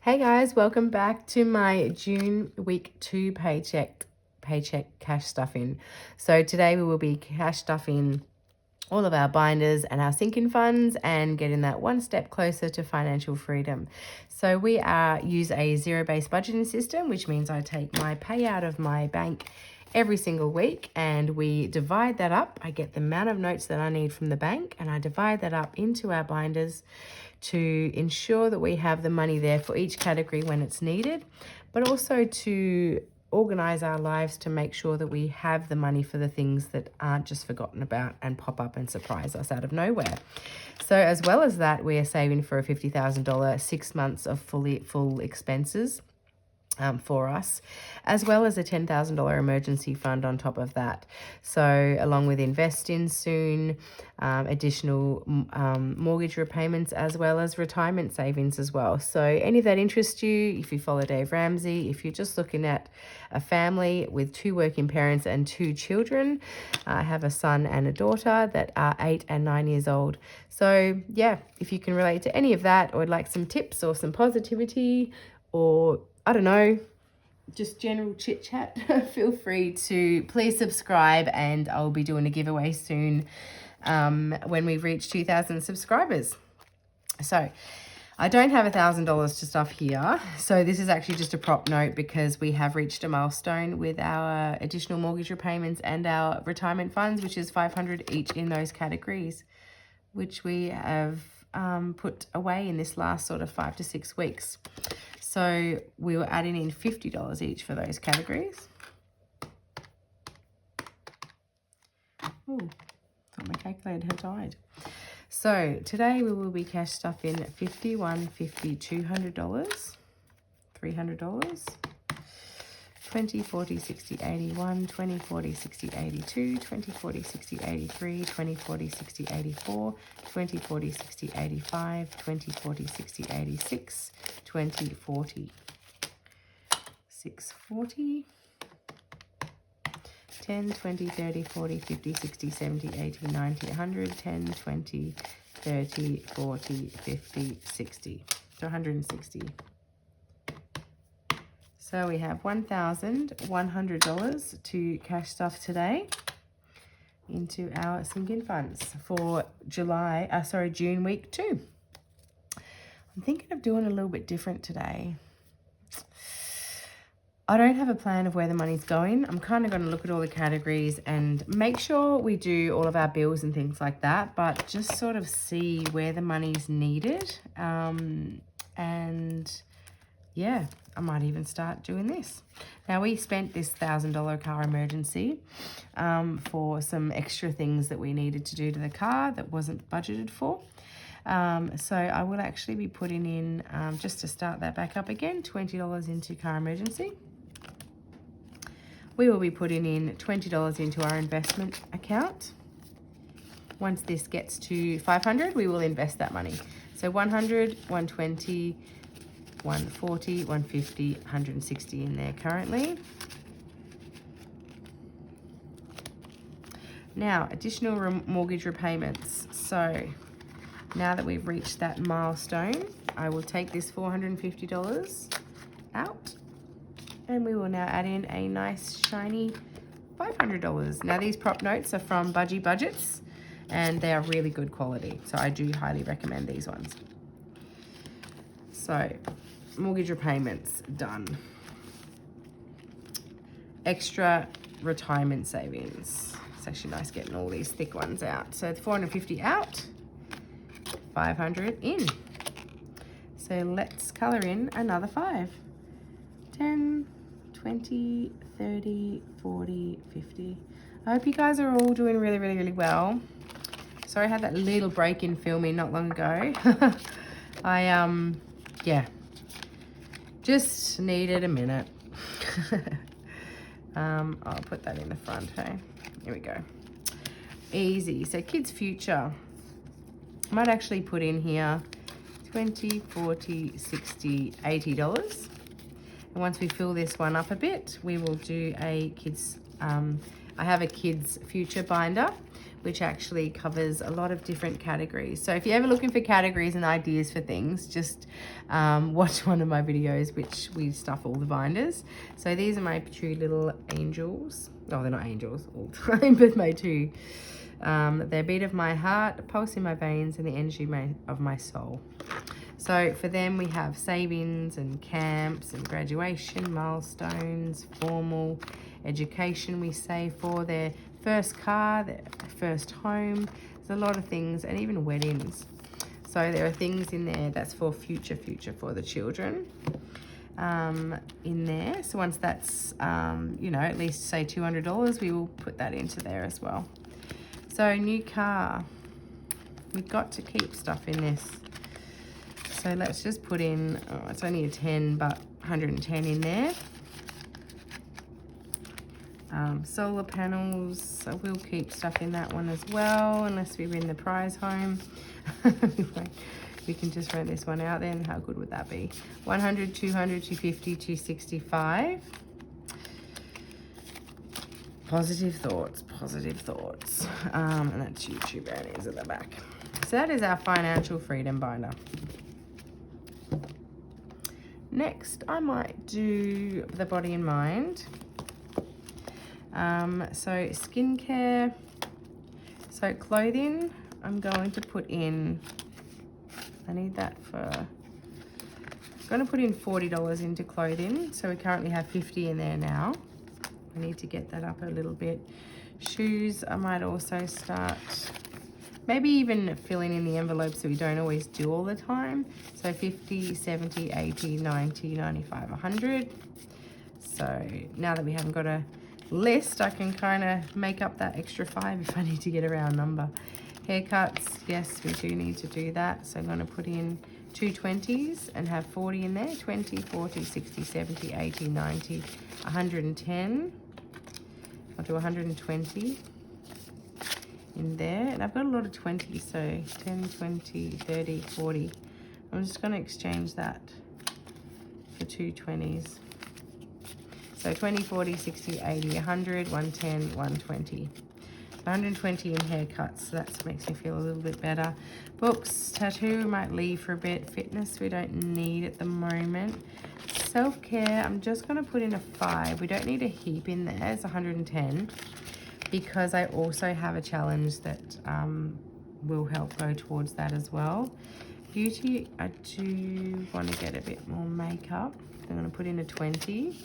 Hey guys, welcome back to my June week 2 paycheck cash stuffing. So today we will be cash stuffing all of our binders and our sinking funds and getting that one step closer to financial freedom. So we use a zero-based budgeting system, which means I take my payout of my bank every single week and we divide that up. I get the amount of notes that I need from the bank and I divide that up into our binders to ensure that we have the money there for each category when it's needed, but also to organize our lives to make sure that we have the money for the things that aren't just forgotten about and pop up and surprise us out of nowhere. So as well as that, we are saving for a $50,000 6 months of full expenses for us, as well as a $10,000 emergency fund on top of that. So along with investing soon, additional mortgage repayments, as well as retirement savings as well. So any of that interests you, if you follow Dave Ramsey, if you're just looking at a family with 2 working parents and 2 children, I have a son and a daughter that are 8 and 9 years old. So yeah, if you can relate to any of that or would like some tips or some positivity or I don't know, just general chit chat, feel free to please subscribe and I'll be doing a giveaway soon when we reach 2,000 subscribers. So I don't have $1,000 to stuff here. So this is actually just a prop note because we have reached a milestone with our additional mortgage repayments and our retirement funds, which is $500 each in those categories, which we have put away in this last sort of 5 to 6 weeks. So we were adding in $50 each for those categories. Oh, thought my calculator had died. So today we will be cash stuffing $50, $150, $200, $300, 20, 40, 60, 81, 20, 40, 60, 82, 20, 40, 60, 83, 20, 40, 60, 84, 20, 40, 60, 85, 20, 40, 60, 86, 20, 40, 640, 10, 20, 30, 40, 50, 60, 70, 80, 90, 100, 10, 20, 30, 40, 50, 60, so 160. So we have $1,100 to cash stuff today into our sinking funds for June week 2. I'm thinking of doing a little bit different today. I don't have a plan of where the money's going. I'm kind of going to look at all the categories and make sure we do all of our bills and things like that, but just sort of see where the money's needed. And yeah, I might even start doing this. Now, we spent this $1,000 car emergency for some extra things that we needed to do to the car that wasn't budgeted for. So I will actually be putting in, just to start that back up again, $20 into car emergency. We will be putting in $20 into our investment account. Once this gets to 500, we will invest that money. So 100, 120, 140, 150, 160 in there currently. Now, additional mortgage repayments. So now that we've reached that milestone, I will take this $450 out and we will now add in a nice shiny $500. Now, these prop notes are from Budgie Budgets and they are really good quality. So I do highly recommend these ones. So mortgage repayments done. Extra retirement savings. It's actually nice getting all these thick ones out. So the $450 out, 500 in. So let's color in another 5. 10, 20, 30, 40, 50. I hope you guys are all doing really, really, really well. Sorry I had that little break in filming not long ago. Yeah, just needed a minute. I'll put that in the front, hey? Here we go. Easy. So kids' future. I might actually put in here 20, 40, 60, $80. And once we fill this one up a bit, we will do a kids, I have a kids future binder, which actually covers a lot of different categories. So if you're ever looking for categories and ideas for things, just watch one of my videos, which we stuff all the binders. So these are my two little angels. Oh, they're not angels all the time, but my two. They're beat of my heart, pulse in my veins, and the energy of my soul. So for them, we have savings and camps and graduation, milestones, formal education we save for, their first car, their first home. There's a lot of things, and even weddings. So there are things in there that's for future for the children in there. So once that's, you know, at least say $200, we will put that into there as well. So new car, we've got to keep stuff in this. So let's just put in, oh, it's only a 10, but 110 in there. Solar panels, so we'll keep stuff in that one as well, unless we win the prize home. We can just rent this one out then. How good would that be? 100, 200, 250, 265. Positive thoughts, positive thoughts. And that's YouTube earnings at the back. So that is our financial freedom binder. Next, I might do the body and mind. So skincare, so clothing, I'm going to put in, I need that for, I'm going to put in $40 into clothing. So we currently have 50 in there now. I need to get that up a little bit. Shoes, I might also start, maybe even filling in the envelopes that we don't always do all the time. So 50, 70, 80, 90, 95, 100. So now that we haven't got a list, I can kind of make up that extra 5 if I need to get a round number. Haircuts, yes, we do need to do that. So I'm going to put in 2 20s and have 40 in there. 20, 40, 60, 70, 80, 90, 110. I'll do 120 in there. And I've got a lot of 20s, so 10, 20, 30, 40. I'm just going to exchange that for 2 20s. So 20, 40, 60, 80, 100, 110, 120. 120 in haircuts, so that makes me feel a little bit better. Books, tattoo, we might leave for a bit. Fitness, we don't need at the moment. Self-care, I'm just going to put in a 5. We don't need a heap in there, it's 110. Because I also have a challenge that will help go towards that as well. Beauty, I do want to get a bit more makeup. I'm going to put in a 20.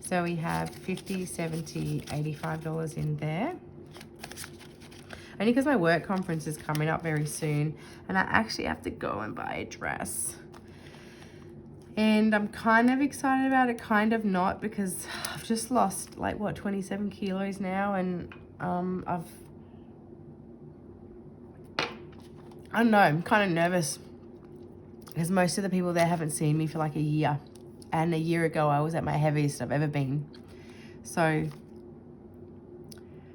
So we have 50, 70, $85 in there. Only because my work conference is coming up very soon and I actually have to go and buy a dress. And I'm kind of excited about it, kind of not, because I've just lost like, what, 27 kilos now, and I don't know, I'm kind of nervous because most of the people there haven't seen me for like a year. And a year ago, I was at my heaviest I've ever been. So,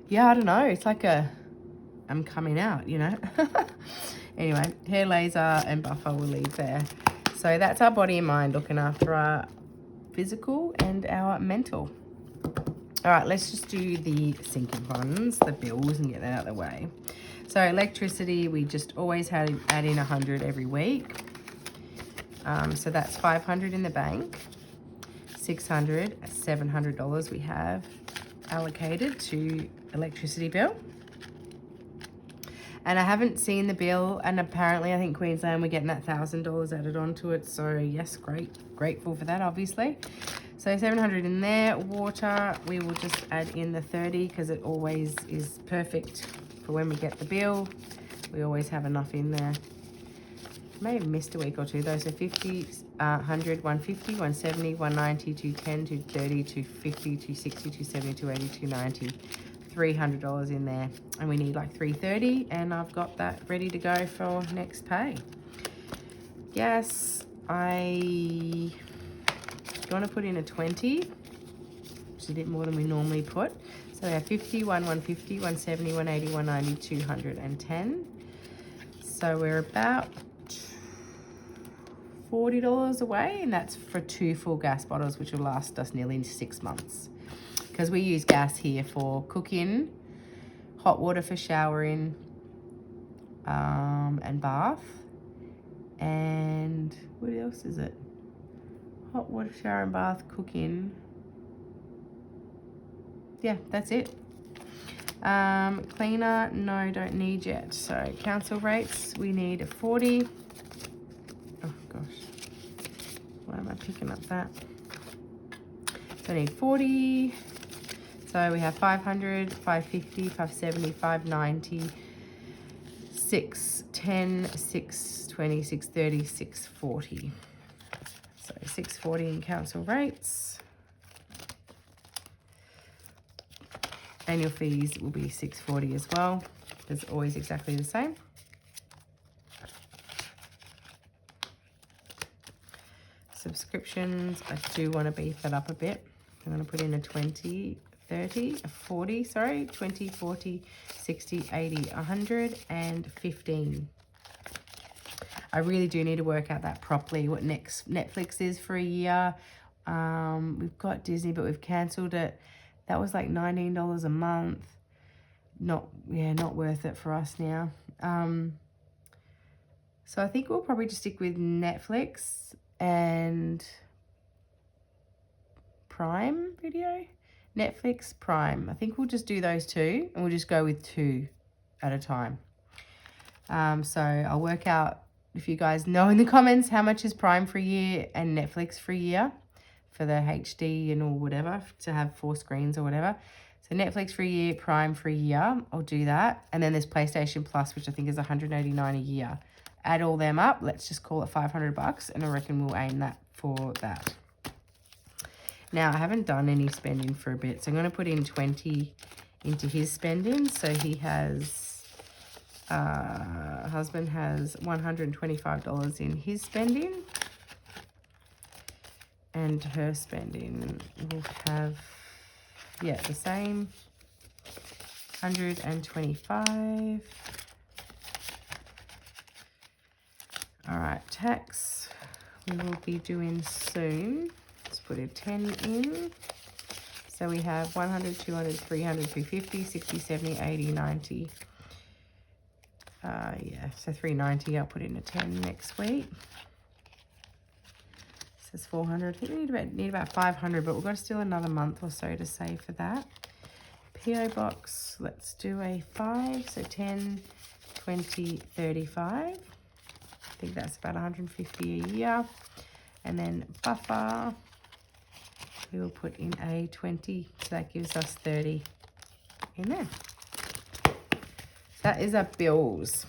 yeah, I don't know. It's like I'm coming out, you know. Anyway, hair laser and buffer will leave there. So that's our body and mind, looking after our physical and our mental. All right, let's just do the sinking funds, the bills, and get that out of the way. So electricity, we just always add in 100 every week. So that's 500 in the bank, 600, $700 we have allocated to electricity bill. And I haven't seen the bill, and apparently I think Queensland, we're getting that $1,000 added onto it. So yes, grateful for that, obviously. So 700 in there. Water, we will just add in the 30 because it always is perfect for when we get the bill. We always have enough in there. May have missed a week or two though. So 50, 100, 150, 170, 190, 210, 230, 250, 260, 270, 280, 290, $300 in there. And we need like 330, and I've got that ready to go for next pay. Gas, I want to put in a 20, which is a bit more than we normally put. So we have 50, 150, 170, 180, 190, 210. So we're about $40 away, and that's for 2 full gas bottles, which will last us nearly 6 months. Because we use gas here for cooking, hot water for showering and bath. And what else is it? Hot water, shower and bath, cooking. Yeah, that's it. Cleaner, no, don't need yet. So council rates, we need 40. Oh gosh, why am I picking up that? So I need 40. So we have 500, 550, 570, 590, 610, 620, 630, 640. So 640 in council rates. Annual fees will be 640 as well. It's always exactly the same. Subscriptions, I do want to beef that up a bit. I'm going to put in a 20, 30, a 40, sorry, 20, 40, 60, 80, 100, and 15. I really do need to work out that properly, what next Netflix is for a year. We've got Disney, but we've cancelled it. That was like $19 a month. Not worth it for us now. So I think we'll probably just stick with Netflix and Prime Video. Netflix, Prime. I think we'll just do those two, and we'll just go with 2 at a time. So I'll work out, if you guys know in the comments, how much is Prime for a year and Netflix for a year for the HD and all whatever, to have 4 screens or whatever. So Netflix for a year, Prime for a year, I'll do that. And then there's PlayStation Plus, which I think is $189 a year. Add all them up, let's just call it $500, and I reckon we'll aim that for that. Now, I haven't done any spending for a bit, so I'm going to put in 20 into his spending. So he has, husband has $125 in his spending. And her spending will have, yeah, the same, 125. All right, tax we will be doing soon. Let's put a 10 in. So we have 100, 200, 300, 350, 60, 70, 80, 90. Yeah, so 390, I'll put in a 10 next week. Says 400. I think we need about 500, but we've got still another month or so to save for that. PO box, let's do a 5. So 10, 20, 35. I think that's about 150 a year. And then buffer, we will put in a 20. So that gives us 30 in there. That is our bills.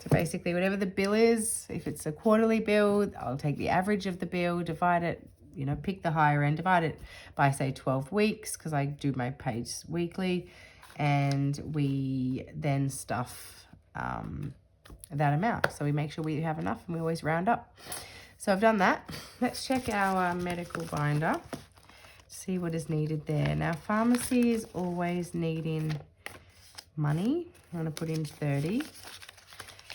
So basically, whatever the bill is, if it's a quarterly bill, I'll take the average of the bill, divide it, you know, pick the higher end, divide it by, say, 12 weeks, because I do my pays weekly, and we then stuff that amount. So we make sure we have enough, and we always round up. So I've done that. Let's check our medical binder, see what is needed there. Now, pharmacy is always needing money. I'm going to put in 30.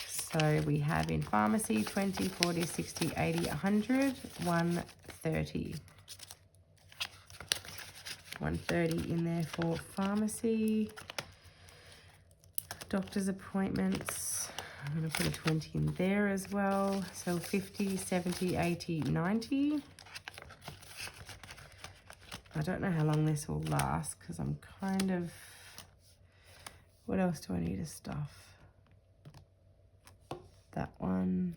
So we have in pharmacy 20, 40, 60, 80, 100, 130. 130 in there for pharmacy. Doctor's appointments, I'm going to put a 20 in there as well. So 50, 70, 80, 90. I don't know how long this will last, because I'm kind of... What else do I need to stuff? That one,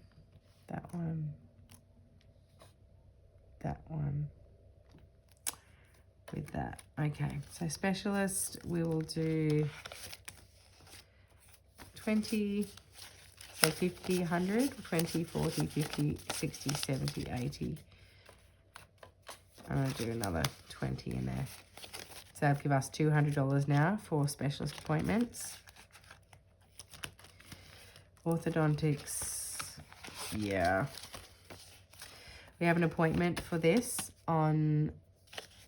that one, that one, with that. Okay, so specialist, we will do 20, so 50, 100, 20, 40, 50, 60, 70, 80. I'm going to do another 20 in there. So that'll give us $200 now for specialist appointments. Orthodontics, yeah. We have an appointment for this on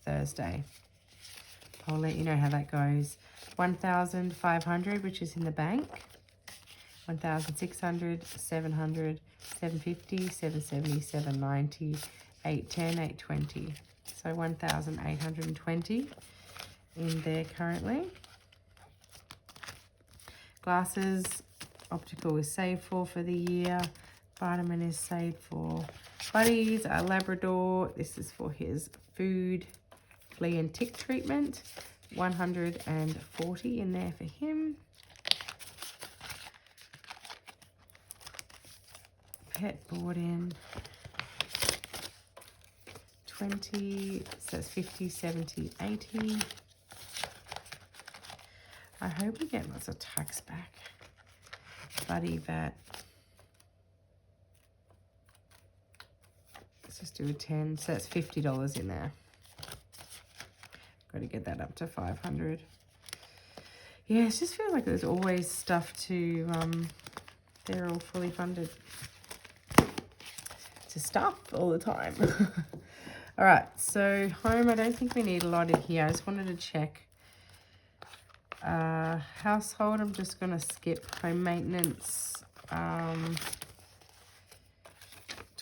Thursday. I'll let you know how that goes. 1,500, which is in the bank. 1,600, 700, 750, 770, 790, 810, 820. So 1,820 in there currently. Glasses, optical is saved for the year. Vitamin is saved for. Buddies, a Labrador. This is for his food, flea and tick treatment. 140 in there for him. Pet bought in 20, so it's 50, 70, 80. I hope we get lots of tax back. Buddy VAT. Let's just do a 10, so that's $50 in there. Got to get that up to 500. Yeah, it just feels like there's always stuff to, they're all fully funded to stuff all the time. All right, so home, I don't think we need a lot in here. I just wanted to check. Household, I'm just going to skip home maintenance.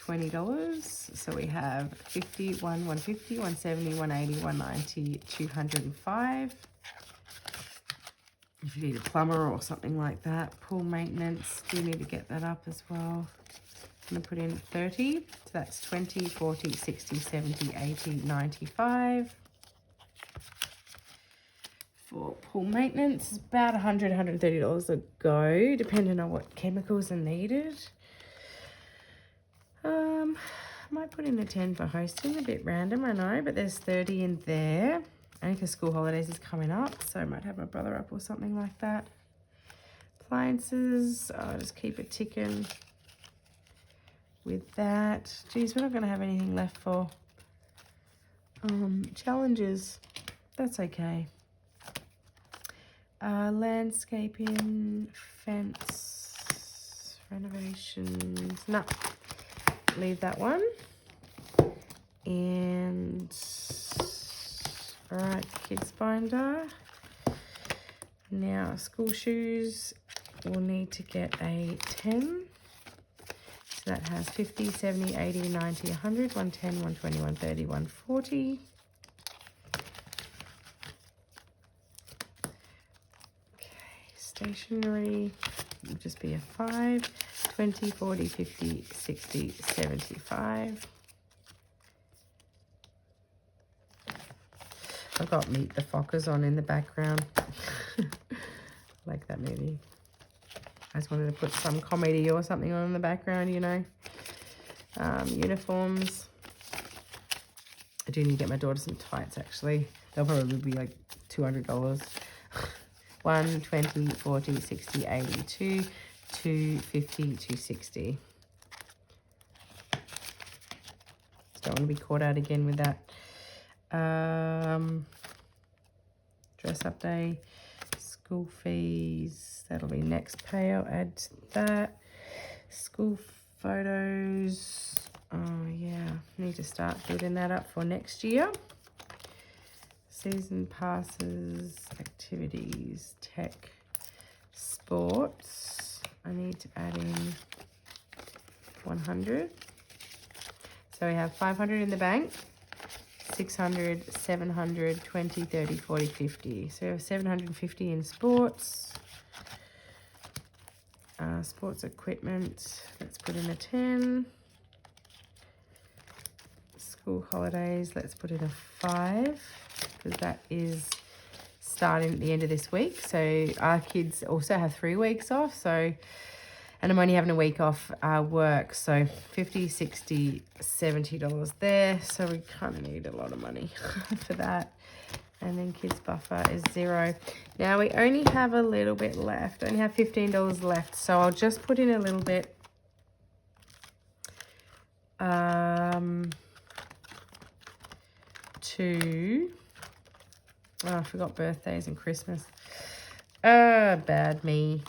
$20. So we have 50, 150, 170, 180, 190, 205. If you need a plumber or something like that. Pool maintenance, do need to get that up as well. I'm going to put in 30. So that's 20, 40, 60, 70, 80, 95. For pool maintenance, it's about $100, $130 a go, depending on what chemicals are needed. I might put in a 10 for hosting, a bit random, I know, but there's 30 in there. Only because school holidays is coming up, so I might have my brother up or something like that. Appliances, I'll just keep it ticking with that. Geez, we're not going to have anything left for challenges. That's okay. Landscaping, fence, renovations, no. Leave that one. And all right, kids binder. Now school shoes, we'll need to get a 10. So that has 50, 70, 80, 90, 100, 110, 120, 130, 140. Okay, stationery will just be a 5. 20, 40, 50, 60, 75. I've got Meet the Fockers on in the background. I like that movie. I just wanted to put some comedy or something on in the background, you know. Uniforms. I do need to get my daughter some tights, actually. They'll probably be like $200. 1, 20, 40, 60, 82. 250, 260. Don't want to be caught out again with that. Dress up day, school fees, that'll be next pay. I'll add to that. School photos, oh yeah, need to start building that up for next year. Season passes, activities, tech, sports. I need to add in 100. So we have 500 in the bank, 600, 700, 20, 30, 40, 50. So we have 750 in sports. Sports equipment, let's put in a 10. School holidays, let's put in a 5, because that is starting at the end of this week. So our kids also have 3 weeks off, so, and I'm only having a week off work, so 50, 60, $70 there. So we kind of need a lot of money for that. And then kids buffer is 0. Now we only have a little bit left. I only have $15 left, so I'll just put in a little bit. Oh, I forgot birthdays and Christmas. Bad me.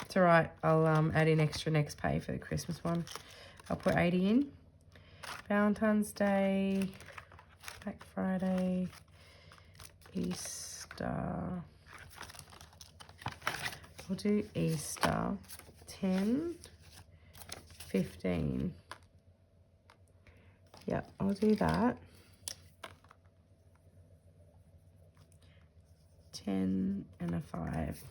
It's all right. I'll add in extra next pay for the Christmas one. I'll put 80 in. Valentine's Day, Black Friday, Easter. We'll do Easter. 10, 15. Yep, I'll do that. 10 and a 5.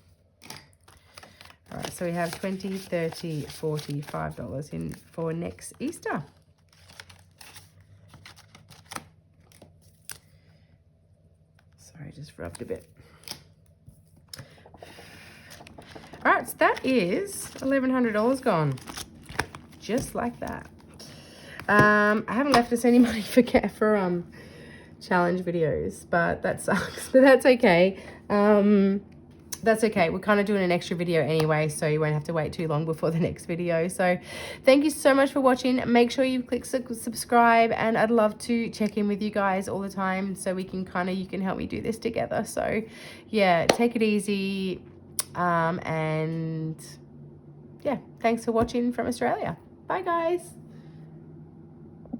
All right, so we have $20, $30, $40, $5 in for next Easter. Sorry, just rubbed a bit. All right, so that is $1,100 gone. Just like that. I haven't left us any money for challenge videos, but that sucks. But that's okay. That's okay. We're kind of doing an extra video anyway, so you won't have to wait too long before the next video. So thank you so much for watching. Make sure you click subscribe, and I'd love to check in with you guys all the time so we can you can help me do this together. So yeah, take it easy. And yeah, thanks for watching from Australia. Bye guys.